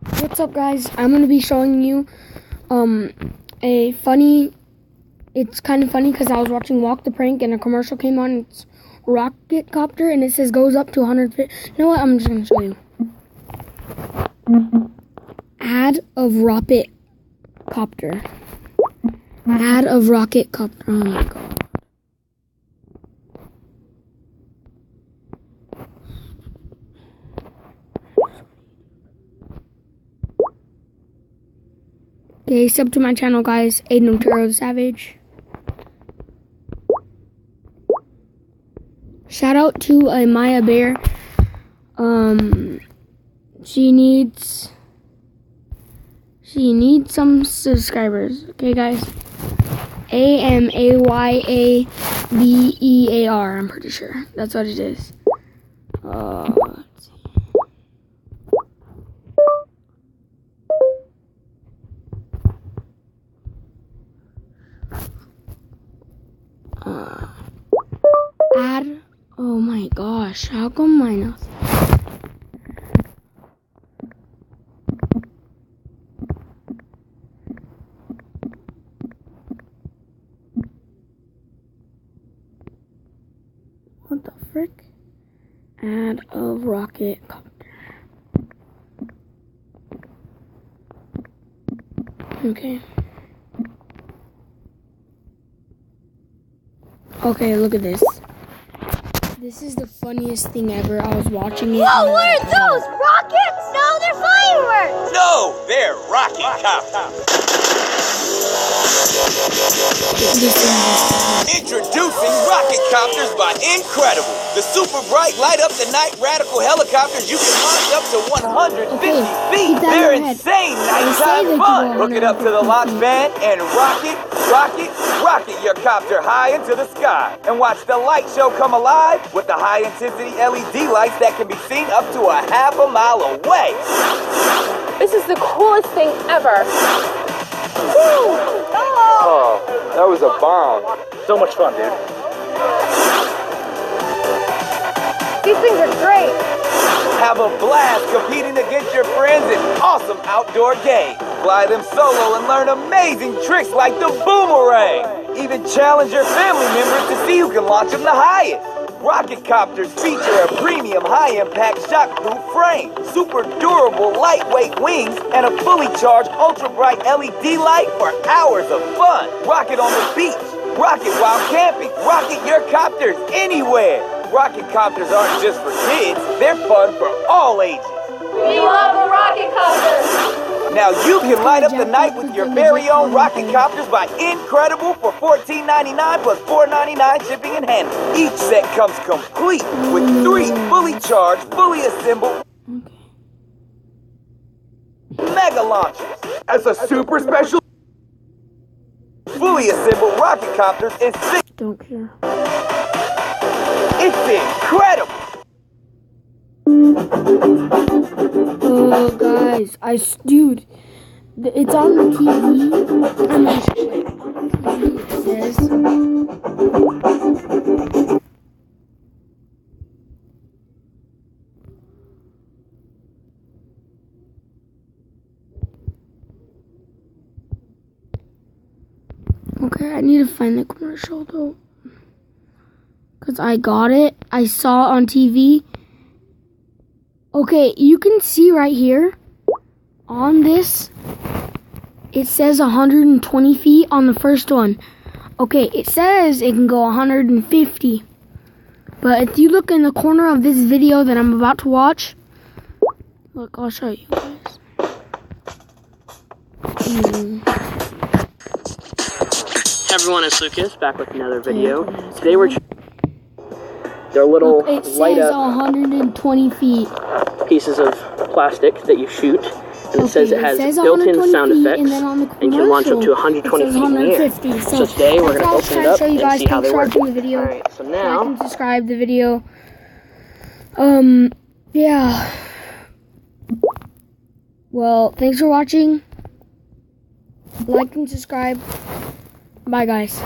What's up, guys? I'm going to be showing you it's kind of funny because I was watching Walk the Prank and a commercial came on. It's Rocket Copter and it says goes up to 150. You know what? I'm just going to show you. Ad of Rocket Copter. Ad of Rocket Copter. Oh my god. Okay, sub to my channel, guys. Aiden Otero the Savage. Shout out to Maya Bear. She needs some subscribers. Okay, guys. AMAYABEAR. I'm pretty sure that's what it is. Let's see. Ad. Oh my gosh, how come mine not? What the frick? Ad of Rocket Copter. Okay. Okay, look at this. This is the funniest thing ever. I was watching it. Whoa, what are those? Rockets? No, they're fireworks! No, they're rocket copters. Introducing rocket copters by Incredible. The super bright, light up the night radical helicopters you can launch up to 150 feet. They're insane nighttime fun. Hook it up to the launch van and rocket your copter high into the sky. And watch the light show come alive with the high intensity LED lights that can be seen up to a half a mile away. This is the coolest thing ever. Woo! Oh, that was a bomb. So much fun, dude. These things are great. Have a blast competing against your friends in awesome outdoor games. Fly them solo and learn amazing tricks like the boomerang. Even challenge your family members to see who can launch them the highest. Rocket copters feature a premium high-impact shockproof frame, super durable lightweight wings, and a fully charged ultra-bright LED light for hours of fun. Rocket on the beach, rocket while camping, rocket your copters anywhere. Rocket copters aren't just for kids, they're fun for all ages. We love a rocket copter. Now you can light up the night with your very own rocket copters by Incredible for $14.99 plus $4.99 shipping and handling. Each set comes complete with 3 fully charged, fully assembled mega launchers. As a super special fully assembled rocket copters and 6. Don't care. It's incredible. Oh, guys, dude, it's on the TV. I'm not sure. It says. Okay, I need to find the commercial though. Because I got it. I saw it on TV. Okay, you can see right here on this, it says 120 feet on the first one. Okay, it says it can go 150. But if you look in the corner of this video that I'm about to watch, look, I'll show you guys. Hey everyone, it's Lucas, back with another video. Today we're they're little Look, it light says up 120 feet. pieces of plastic that you shoot, and it says it has built-in 120 sound feet, effects and can launch up to 120 it says feet in the air. 150. So today we're going to open it up show you and guys. see how they work. The video. Alright, so Like now, and subscribe the video. Yeah. Well, thanks for watching. Like and subscribe. Bye, guys.